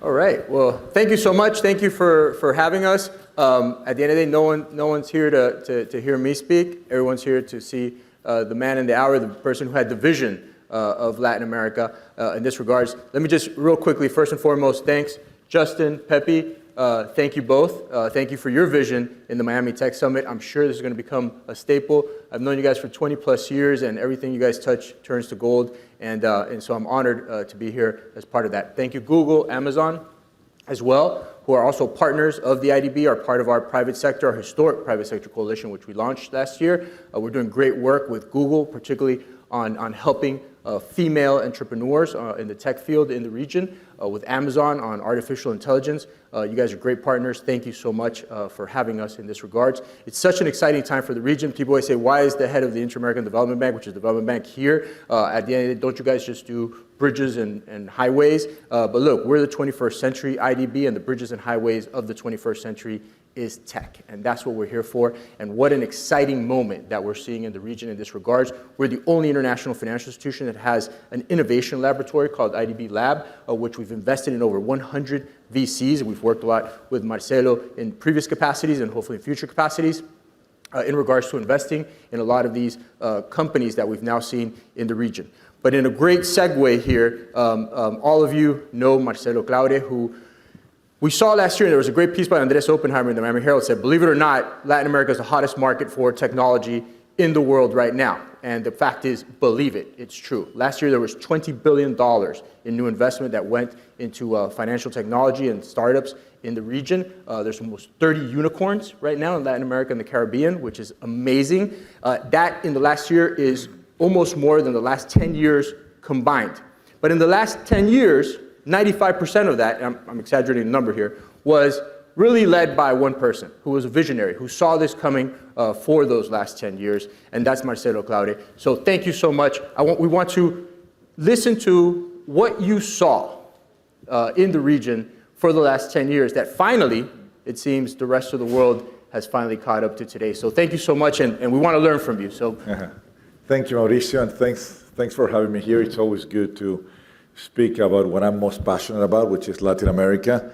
All right. Well, thank you so much. Thank you for having us. At the end of the day, no one's here to hear me speak. Everyone's here to see the man in the hour, the person who had the vision of Latin America in this regards. Let me just real quickly, first and foremost, thanks, Justin, Pepe. Thank you both. Thank you for your vision in the Miami Tech Summit. I'm sure this is going to become a staple. I've known you guys for 20 plus years, and everything you guys touch turns to gold. And so I'm honored to be here as part of that. Thank you, Google, Amazon as well, who are also partners of the IDB, are part of our private sector, our historic private sector coalition, which we launched last year. We're doing great work with Google, particularly on helping female entrepreneurs in the tech field in the region, with Amazon on artificial intelligence. You guys are great partners. Thank you so much for having us in this regards. It's such an exciting time for the region. People always say, why is the head of the Inter-American Development Bank, which is the development bank, here? At the end of the day, don't you guys just do bridges and highways? But look, we're the 21st century IDB, and the bridges and highways of the 21st century is tech, and that's what we're here for. And what an exciting moment that we're seeing in the region in this regards. We're the only international financial institution that has an innovation laboratory called IDB Lab, which we've invested in over 100 VCs. We've worked a lot with Marcelo in previous capacities and hopefully in future capacities in regards to investing in a lot of these companies that we've now seen in the region. But in a great segue here, all of you know Marcelo Claure, who we saw last year. There was a great piece by Andres Oppenheimer in the Miami Herald, said, believe it or not, Latin America is the hottest market for technology in the world right now. And the fact is, believe it, it's true. Last year, there was $20 billion in new investment that went into financial technology and startups in the region. There's almost 30 unicorns right now in Latin America and the Caribbean, which is amazing. That in the last year is almost more than the last 10 years combined. But in the last 10 years, 95% of that, and I'm exaggerating the number here, was really led by one person who was a visionary, who saw this coming for those last 10 years, and that's Marcelo Claure. So thank you so much. We want to listen to what you saw in the region for the last 10 years that finally, it seems, the rest of the world has finally caught up to today. So thank you so much, and we want to learn from you. So, Thank you, Mauricio, and thanks for having me here. It's always good to speak about what I'm most passionate about, which is Latin America.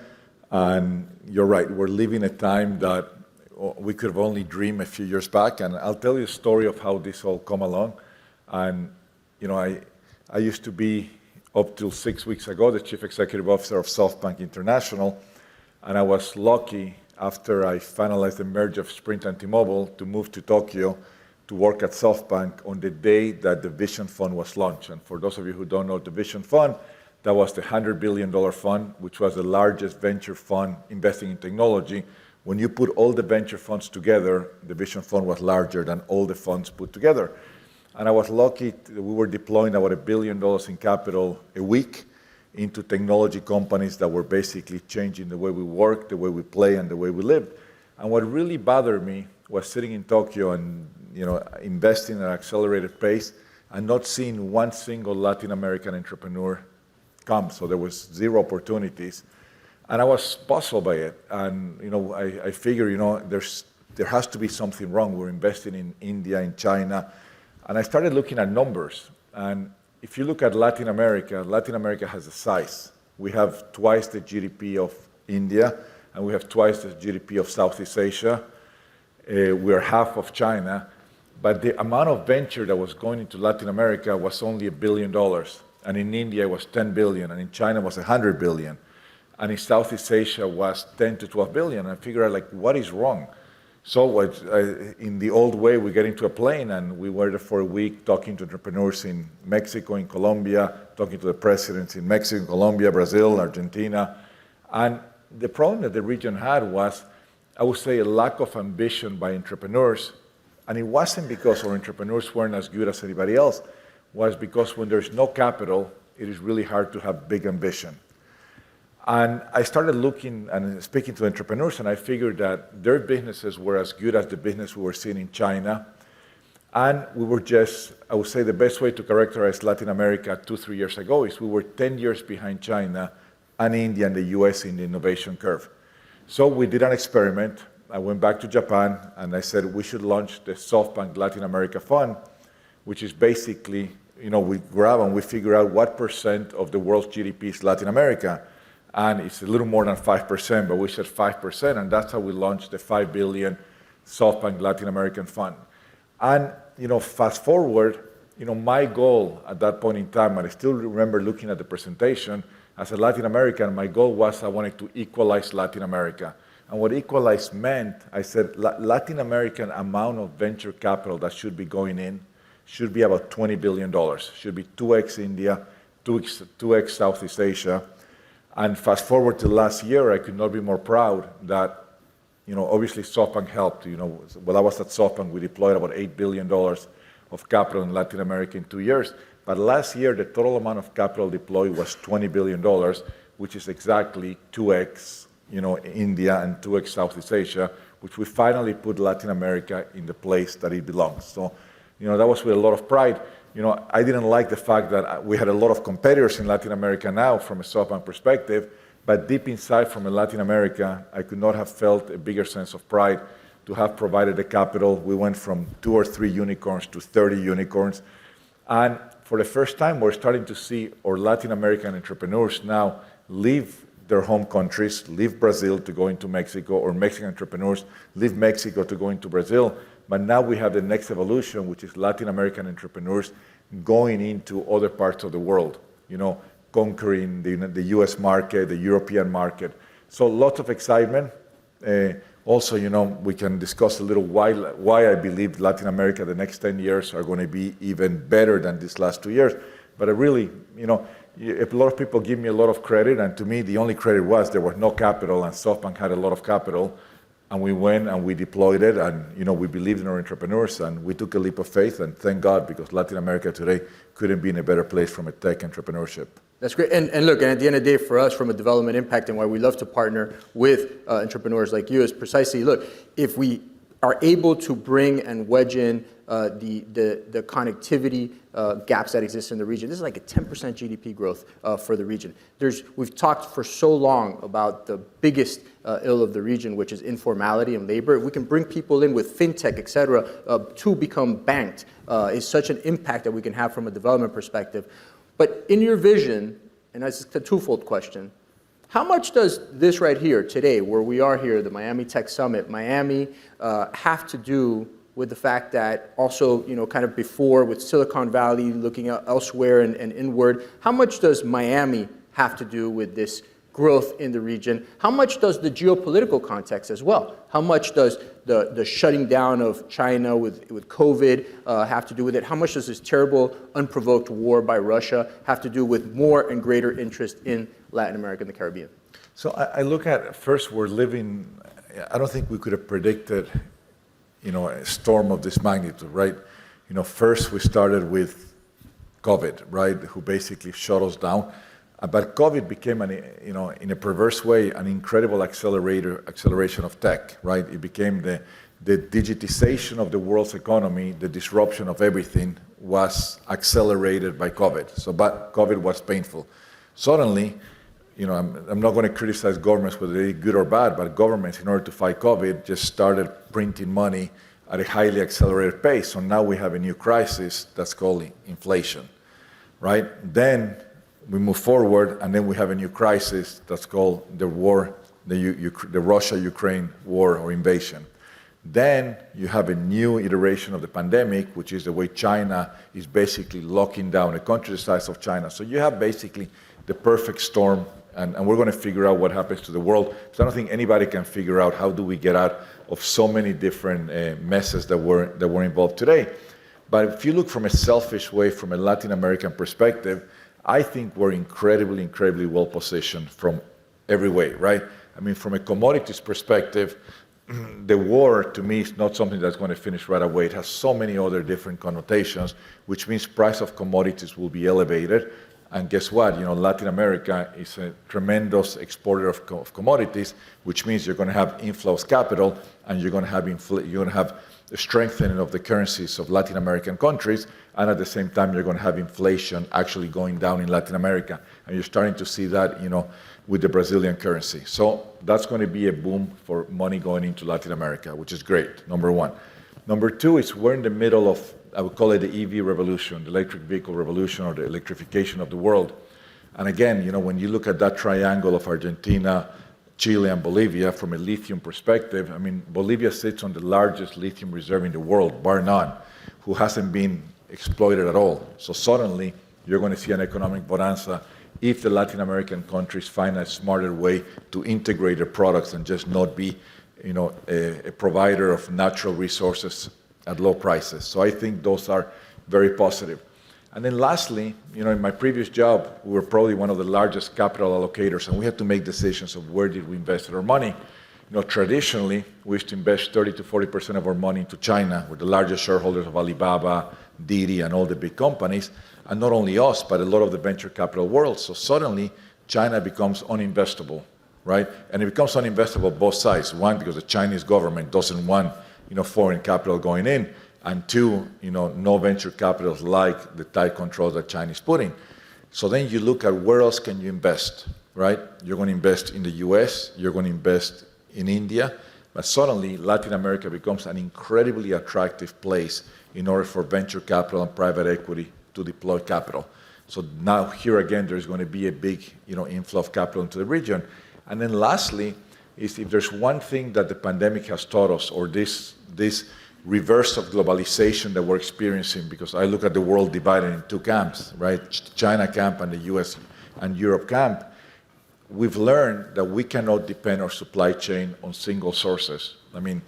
And you're right, we're living a time that we could have only dreamed a few years back. And I'll tell you a story of how this all come along. And I used to be, up till 6 weeks ago, the Chief Executive Officer of SoftBank International. And I was lucky, after I finalized the merger of Sprint and T-Mobile, to move to Tokyo to work at SoftBank on the day that the Vision Fund was launched. And for those of you who don't know the Vision Fund, that was the $100 billion fund, which was the largest venture fund investing in technology. When you put all the venture funds together, the Vision Fund was larger than all the funds put together. And I was lucky, we were deploying about $1 billion in capital a week into technology companies that were basically changing the way we work, the way we play, and the way we lived. And what really bothered me was sitting in Tokyo and investing at an accelerated pace and not seeing one single Latin American entrepreneur come. So there was zero opportunities. And I was puzzled by it. And I figure, there has to be something wrong. We're investing in India, in China. And I started looking at numbers. And if you look at Latin America has a size. We have twice the GDP of India, and we have twice the GDP of Southeast Asia. We are half of China. But the amount of venture that was going into Latin America was only $1 billion. And in India, it was 10 billion. And in China, it was 100 billion. And in Southeast Asia, was 10 to 12 billion. And I figured out, what is wrong? So in the old way, we get into a plane, and we were there for a week talking to entrepreneurs in Mexico, in Colombia, talking to the presidents in Mexico, Colombia, Brazil, Argentina. And the problem that the region had was, I would say, a lack of ambition by entrepreneurs. And it wasn't because our entrepreneurs weren't as good as anybody else. It was because when there's no capital, it is really hard to have big ambition. And I started looking and speaking to entrepreneurs, and I figured that their businesses were as good as the business we were seeing in China. And we were just, I would say the best way to characterize Latin America 2-3 years ago is we were 10 years behind China and India and the US in the innovation curve. So we did an experiment. I went back to Japan, and I said we should launch the SoftBank Latin America Fund, which is basically, we grab and we figure out what % of the world's GDP is Latin America. and it's a little more than 5%, but we said 5%, and that's how we launched the $5 billion SoftBank Latin American Fund. And fast forward, my goal at that point in time, and I still remember looking at the presentation, as a Latin American, my goal was I wanted to equalize Latin America. And what equalize meant, I said, Latin American amount of venture capital that should be going in should be about $20 billion. Should be 2x India, 2x Southeast Asia. And fast forward to last year, I could not be more proud that, obviously SoftBank helped. While I was at SoftBank, we deployed about $8 billion of capital in Latin America in 2 years. But last year, the total amount of capital deployed was $20 billion, which is exactly 2x, India and 2x Southeast Asia, which we finally put Latin America in the place that it belongs. So, that was with a lot of pride. I didn't like the fact that we had a lot of competitors in Latin America now from a SoftBank perspective, but deep inside from Latin America, I could not have felt a bigger sense of pride to have provided the capital. We went from 2 or 3 unicorns to 30 unicorns. And for the first time, we're starting to see our Latin American entrepreneurs now leave their home countries, leave Brazil to go into Mexico, or Mexican entrepreneurs leave Mexico to go into Brazil. But now we have the next evolution, which is Latin American entrepreneurs going into other parts of the world, conquering the US market, the European market. So lots of excitement. Also, we can discuss a little why I believe Latin America the next 10 years are going to be even better than these last 2 years. But I really, a lot of people give me a lot of credit, and to me, the only credit was there was no capital, and SoftBank had a lot of capital, and we went and we deployed it, and we believed in our entrepreneurs, and we took a leap of faith, and thank God, because Latin America today couldn't be in a better place from a tech entrepreneurship. That's great. And look, and at the end of the day, for us, from a development impact, and why we love to partner with entrepreneurs like you is precisely, look, if we are able to bring and wedge in the connectivity gaps that exist in the region. This is like a 10% GDP growth for the region. We've talked for so long about the biggest ill of the region, which is informality and labor. If we can bring people in with fintech, et cetera, to become banked, is such an impact that we can have from a development perspective. But in your vision, and that's a twofold question, how much does this right here today, where we are here, the Miami Tech Summit, Miami, have to do with the fact that also, kind of before with Silicon Valley looking elsewhere and inward, how much does Miami have to do with this growth in the region? How much does the geopolitical context as well? How much does the shutting down of China with COVID have to do with it? How much does this terrible unprovoked war by Russia have to do with more and greater interest in Latin America and the Caribbean? So I look at, first, we're living, I don't think we could have predicted, a storm of this magnitude, right? First we started with COVID, right, who basically shut us down. But COVID became, in a perverse way, an incredible acceleration of tech, right? It became the digitization of the world's economy, the disruption of everything was accelerated by COVID. So, but COVID was painful. Suddenly, I'm not going to criticize governments whether they're good or bad, but governments, in order to fight COVID, just started printing money at a highly accelerated pace. So now we have a new crisis that's called inflation, right? Then we move forward, and then we have a new crisis that's called the war, the Russia-Ukraine war or invasion. Then you have a new iteration of the pandemic, which is the way China is basically locking down a country the size of China. So you have basically the perfect storm, and we're going to figure out what happens to the world. So I don't think anybody can figure out how do we get out of so many different messes that were involved today. But if you look from a selfish way, from a Latin American perspective, I think we're incredibly, incredibly well positioned from every way, right? I mean, from a commodities perspective, the war, to me, is not something that's going to finish right away. It has so many other different connotations, which means price of commodities will be elevated. And guess what? Latin America is a tremendous exporter of commodities, which means you're going to have inflows capital, and you're going to have a strengthening of the currencies of Latin American countries, and at the same time, you're going to have inflation actually going down in Latin America. And you're starting to see that, with the Brazilian currency. So that's going to be a boom for money going into Latin America, which is great, number one. Number two is we're in the middle of, I would call it the EV revolution, the electric vehicle revolution, or the electrification of the world. And again, when you look at that triangle of Argentina, Chile, and Bolivia from a lithium perspective, I mean, Bolivia sits on the largest lithium reserve in the world, bar none, who hasn't been exploited at all. So suddenly, you're going to see an economic bonanza if the Latin American countries find a smarter way to integrate their products and just not be, a provider of natural resources at low prices. So I think those are very positive. And then lastly, in my previous job, we were probably one of the largest capital allocators, and we had to make decisions of where did we invest our money. Traditionally, we used to invest 30 to 40% of our money into China. We're the largest shareholders of Alibaba, Didi, and all the big companies. And not only us, but a lot of the venture capital world. So suddenly, China becomes uninvestable, right? And it becomes uninvestable both sides. One, because the Chinese government doesn't want, foreign capital going in. And two, no venture capitals like the tight controls that China is putting. So then you look at where else can you invest, right? You're going to invest in the US, you're going to invest in India, but suddenly Latin America becomes an incredibly attractive place in order for venture capital and private equity to deploy capital. So now here again, there's going to be a big inflow of capital into the region. And then lastly, is if there's one thing that the pandemic has taught us, or this reverse of globalization that we're experiencing, because I look at the world divided in two camps, right? China camp and the US and Europe camp. We've learned that we cannot depend our supply chain on single sources. I mean,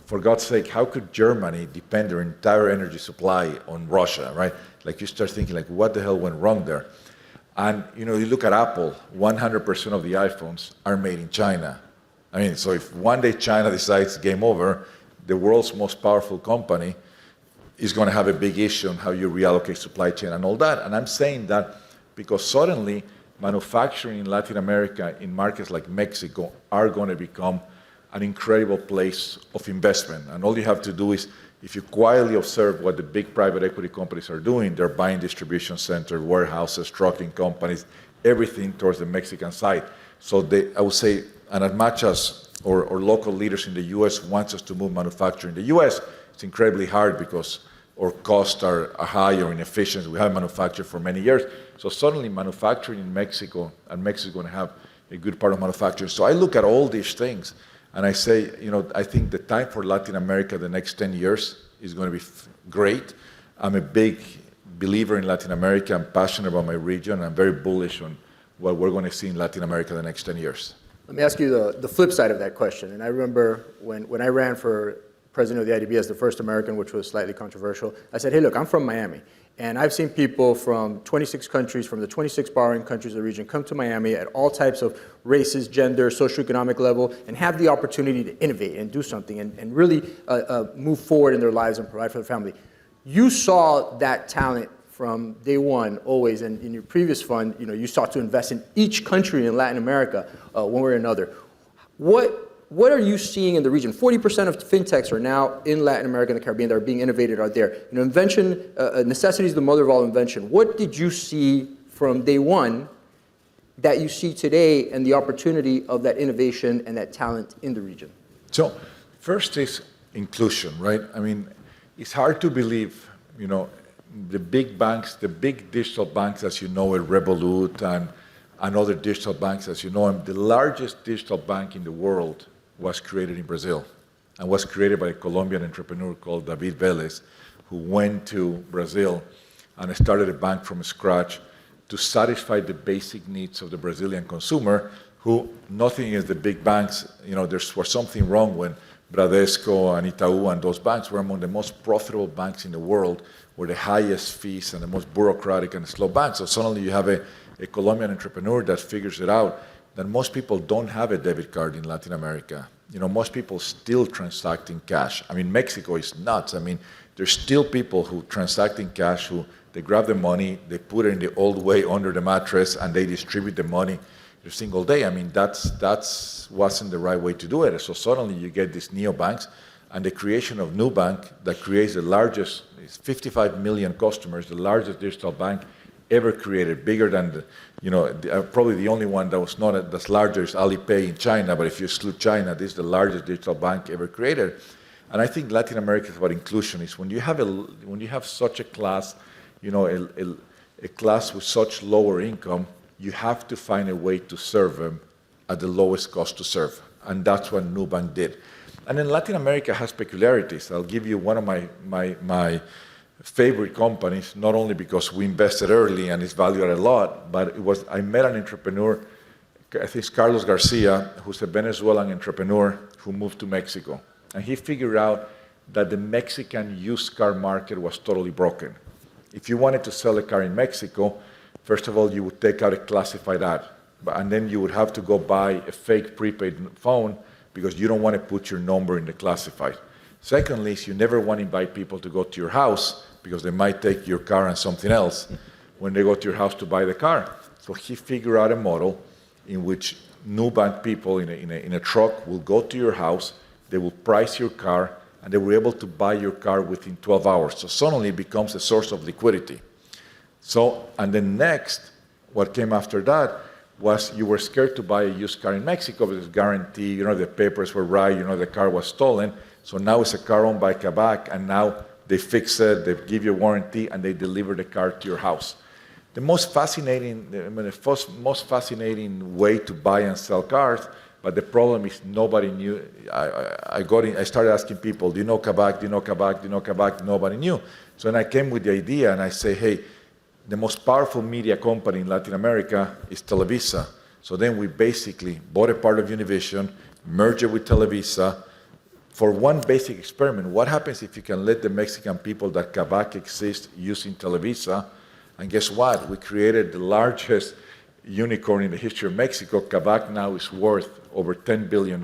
for God's sake, how could Germany depend their entire energy supply on Russia, right? Like you start thinking, like, what the hell went wrong there? And you look at Apple, 100% of the iPhones are made in China. I mean, so if one day China decides game over, the world's most powerful company is going to have a big issue on how you reallocate supply chain and all that. And I'm saying that because suddenly manufacturing in Latin America in markets like Mexico are going to become an incredible place of investment. And all you have to do is, if you quietly observe what the big private equity companies are doing, they're buying distribution centers, warehouses, trucking companies, everything towards the Mexican side. So I would say, and as much as or local leaders in the US wants us to move manufacturing in the US, it's incredibly hard because our costs are high or inefficient. We haven't manufactured for many years. So suddenly manufacturing in Mexico, and Mexico is going to have a good part of manufacturing. So I look at all these things and I say, I think the time for Latin America the next 10 years is going to be great. I'm a big believer in Latin America. I'm passionate about my region. I'm very bullish on what we're going to see in Latin America the next 10 years. Let me ask you the flip side of that question. And I remember when I ran for president of the IDB as the first American, which was slightly controversial, I said, hey, look, I'm from Miami. And I've seen people from 26 countries, from the 26 borrowing countries of the region, come to Miami at all types of races, gender, socioeconomic level, and have the opportunity to innovate and do something and really move forward in their lives and provide for their family. You saw that talent from day one, always, and in your previous fund, you sought to invest in each country in Latin America, one way or another. What are you seeing in the region? 40% of fintechs are now in Latin America and the Caribbean that are being innovated out there. Invention, necessity is the mother of all invention. What did you see from day one that you see today and the opportunity of that innovation and that talent in the region? So first is inclusion, right? I mean, it's hard to believe, the big banks, the big digital banks, as you know, Revolut and other digital banks, as you know, the largest digital bank in the world was created in Brazil and was created by a Colombian entrepreneur called David Vélez, who went to Brazil and started a bank from scratch to satisfy the basic needs of the Brazilian consumer, who, nothing is the big banks, there was something wrong when Bradesco and Itaú and those banks were among the most profitable banks in the world, were the highest fees and the most bureaucratic and slow banks. So suddenly you have a Colombian entrepreneur that figures it out, that most people don't have a debit card in Latin America. Most people still transact in cash. I mean, Mexico is nuts. I mean, there's still people who transact in cash, who they grab the money, they put it in the old way under the mattress, and they distribute the money every single day. I mean, that's wasn't the right way to do it. So suddenly you get these neobanks, and the creation of Nubank that creates the largest, 55 million customers, the largest digital bank ever created, bigger than probably the only one that was not as larger is Alipay in China, but if you exclude China, this is the largest digital bank ever created. And I think Latin America is about inclusion. Is when you have such a class, a class with such lower income, you have to find a way to serve them at the lowest cost to serve. And that's what Nubank did. And then Latin America has peculiarities. I'll give you one of my favorite companies, not only because we invested early and it's valued a lot, but I met an entrepreneur, I think it's Carlos Garcia, who's a Venezuelan entrepreneur who moved to Mexico. And he figured out that the Mexican used car market was totally broken. If you wanted to sell a car in Mexico, first of all, you would take out a classified ad, and then you would have to go buy a fake prepaid phone because you don't want to put your number in the classified. Secondly, is you never want to invite people to go to your house because they might take your car and something else when they go to your house to buy the car. So he figured out a model in which Nubank people in a truck will go to your house, they will price your car, and they were able to buy your car within 12 hours. So suddenly it becomes a source of liquidity. So, and then next, what came after that was you were scared to buy a used car in Mexico because guarantee, the papers were right, the car was stolen. So now it's a car owned by Kavak, and now they fix it, they give you a warranty, and they deliver the car to your house. The most fascinating way to buy and sell cars, but the problem is nobody knew. I started asking people, do you know Kavak, do you know Kavak, do you know Kavak? Nobody knew. So then I came with the idea, and I say, hey, the most powerful media company in Latin America is Televisa. So then we basically bought a part of Univision, merged it with Televisa, for one basic experiment. What happens if you can let the Mexican people that Kavak exists using Televisa? And guess what? We created the largest unicorn in the history of Mexico. Kavak now is worth over $10 billion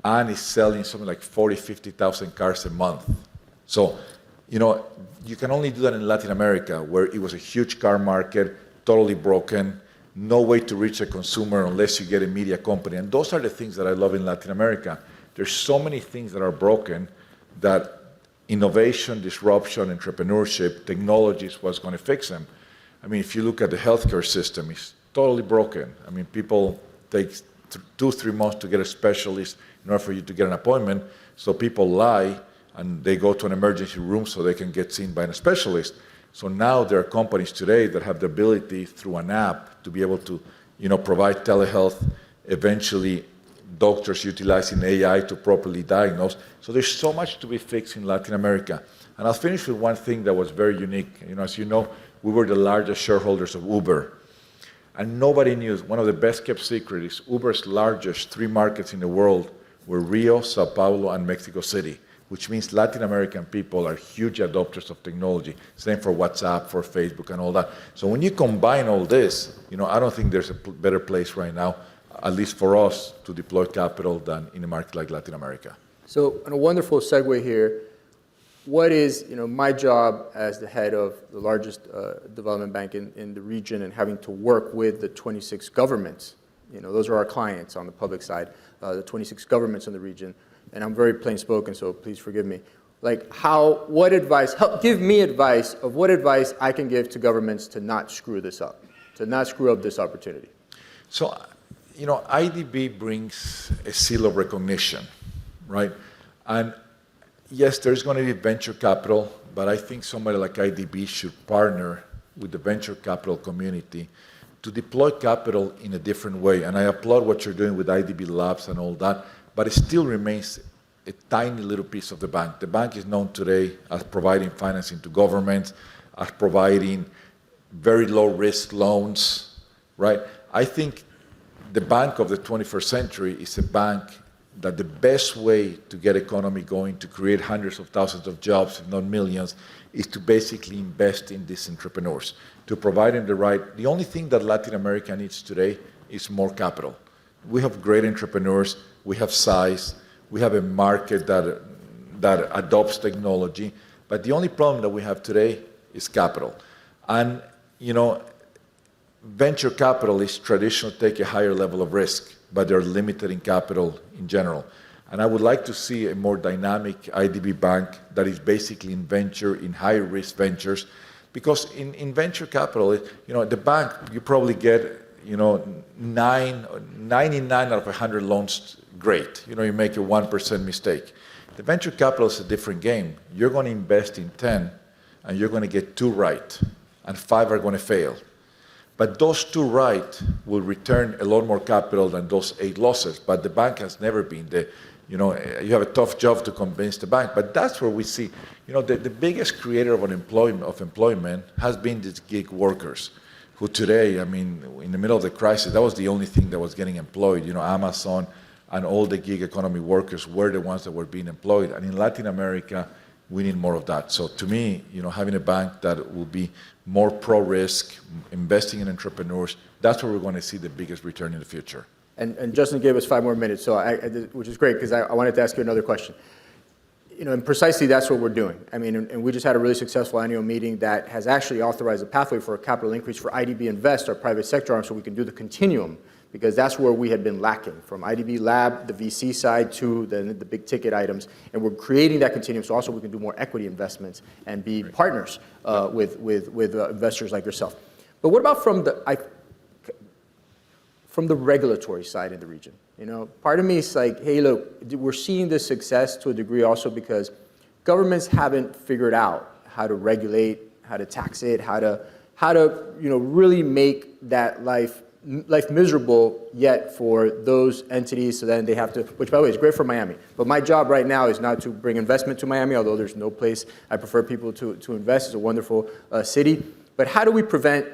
and is selling something like 40, 50,000 cars a month. So, you can only do that in Latin America, where it was a huge car market, totally broken, no way to reach a consumer unless you get a media company. And those are the things that I love in Latin America. There's so many things that are broken that innovation, disruption, entrepreneurship, technology is what's going to fix them. I mean, if you look at the healthcare system, it's totally broken. I mean, people take 2-3 months to get a specialist in order for you to get an appointment. So people lie and they go to an emergency room so they can get seen by a specialist. So now there are companies today that have the ability through an app to be able to, provide telehealth, eventually doctors utilizing AI to properly diagnose. So there's so much to be fixed in Latin America. And I'll finish with one thing that was very unique. As you know, we were the largest shareholders of Uber. And nobody knew, one of the best kept secrets is Uber's largest 3 markets in the world were Rio, Sao Paulo, and Mexico City, which means Latin American people are huge adopters of technology. Same for WhatsApp, for Facebook, and all that. So when you combine all this, I don't think there's a better place right now, at least for us, to deploy capital than in a market like Latin America. So, a wonderful segue here. What is, my job as the head of the largest development bank in the region and having to work with the 26 governments? Those are our clients on the public side, the 26 governments in the region. And I'm very plain spoken, so please forgive me. Give me advice of what advice I can give to governments to not screw this up, to not screw up this opportunity. So, IDB brings a seal of recognition, right? And yes, there's going to be venture capital, but I think somebody like IDB should partner with the venture capital community to deploy capital in a different way. And I applaud what you're doing with IDB Labs and all that, but it still remains a tiny little piece of the bank. The bank is known today as providing financing to governments, as providing very low-risk loans, right? I think the bank of the 21st century is a bank that the best way to get economy going, to create hundreds of thousands of jobs, if not millions, is to basically invest in these entrepreneurs, to provide them the only thing that Latin America needs today is more capital. We have great entrepreneurs, we have size, we have a market that adopts technology, but the only problem that we have today is capital. And, venture capitalists traditionally take a higher level of risk, but they're limited in capital in general. And I would like to see a more dynamic IDB bank that is basically in higher risk ventures, because in venture capital, the bank, you probably get, 99 out of 100 loans great. You make a 1% mistake. The venture capital is a different game. You're going to invest in 10, and you're going to get 2 right, and 5 are going to fail. But those 2 right will return a lot more capital than those 8 losses. But the bank has never been you have a tough job to convince the bank. But that's where we see, the biggest creator of employment has been these gig workers, who today, in the middle of the crisis, that was the only thing that was getting employed. Amazon and all the gig economy workers were the ones that were being employed. And in Latin America, we need more of that. So to me, having a bank that will be more pro-risk, investing in entrepreneurs, that's where we're going to see the biggest return in the future. And Justin gave us 5 more minutes, which is great, because I wanted to ask you another question. And precisely that's what we're doing. And we just had a really successful annual meeting that has actually authorized a pathway for a capital increase for IDB Invest, our private sector arm, so we can do the continuum, because that's where we had been lacking, from IDB Lab, the VC side, to the big ticket items. And we're creating that continuum so also we can do more equity investments and be partners with investors like yourself. But what about from the regulatory side in the region? Part of me is like, hey, look, we're seeing this success to a degree also because governments haven't figured out how to regulate, how to tax it, how to really make that life miserable yet for those entities, so then they have to, which by the way is great for Miami. But my job right now is not to bring investment to Miami, although there's no place I prefer people to invest. It's a wonderful city. But how do we prevent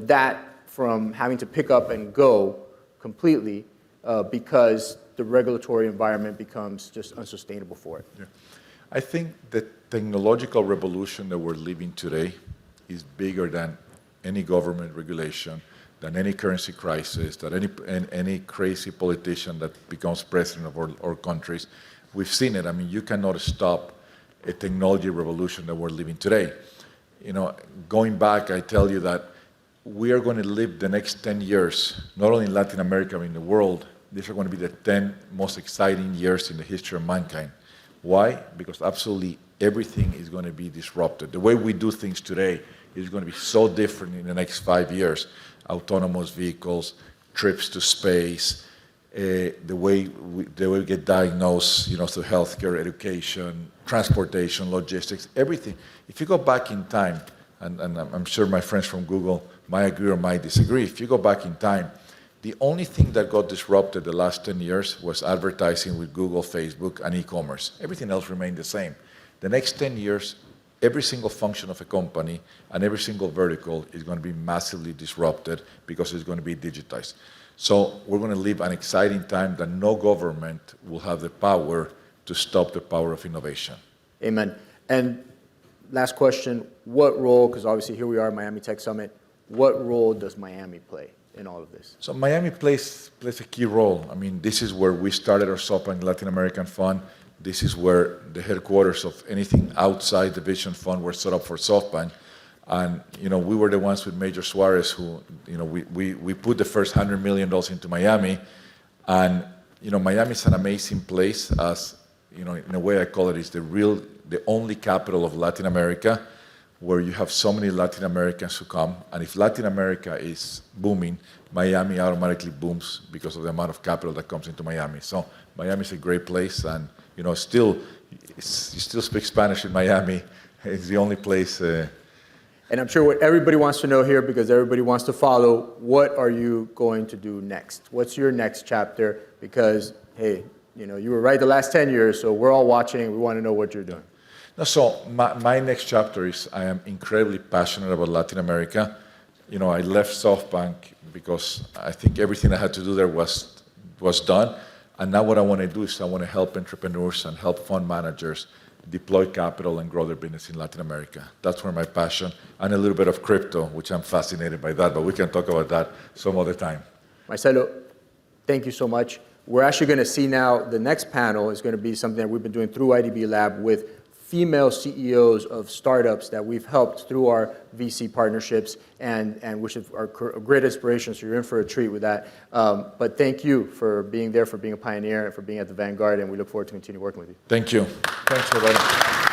that from having to pick up and go completely because the regulatory environment becomes just unsustainable for it? Yeah. I think the technological revolution that we're living today is bigger than any government regulation, than any currency crisis, than any crazy politician that becomes president of our countries. We've seen it. You cannot stop a technology revolution that we're living today. Going back, I tell you that we are going to live the next 10 years, not only in Latin America, but in the world. These are going to be the 10 most exciting years in the history of mankind. Why? Because absolutely everything is going to be disrupted. The way we do things today is going to be so different in the next 5 years. Autonomous vehicles, trips to space, the way we get diagnosed, through healthcare, education, transportation, logistics, everything. If you go back in time, and I'm sure my friends from Google might agree or might disagree, if you go back in time, the only thing that got disrupted the last 10 years was advertising with Google, Facebook, and e-commerce. Everything else remained the same. The next 10 years, every single function of a company and every single vertical is going to be massively disrupted because it's going to be digitized. So we're going to live an exciting time that no government will have the power to stop the power of innovation. Amen. And last question, what role, because obviously here we are, Miami Tech Summit, what role does Miami play in all of this? So Miami plays a key role. This is where we started our SoftBank Latin American Fund. This is where the headquarters of anything outside the Vision Fund were set up for SoftBank. And, we were the ones with Major Suarez who, we put the first $100 million into Miami. And, Miami is an amazing place as, in a way I call it, is the only capital of Latin America where you have so many Latin Americans who come. And if Latin America is booming, Miami automatically booms because of the amount of capital that comes into Miami. So Miami is a great place. And, you still speak Spanish in Miami. It's the only place. And I'm sure what everybody wants to know here, because everybody wants to follow, what are you going to do next? What's your next chapter? Because, hey, you were right the last 10 years, so we're all watching. We want to know what you're doing. No, so my next chapter is I am incredibly passionate about Latin America. I left SoftBank because I think everything I had to do there was done. And now what I want to do is I want to help entrepreneurs and help fund managers deploy capital and grow their business in Latin America. That's where my passion, and a little bit of crypto, which I'm fascinated by that, but we can talk about that some other time. Marcelo, thank you so much. We're actually going to see now the next panel is going to be something that we've been doing through IDB Lab with female CEOs of startups that we've helped through our VC partnerships, and which are a great inspiration, so you're in for a treat with that. But thank you for being there, for being a pioneer, and for being at the vanguard, and we look forward to continue working with you. Thank you. Thanks for that.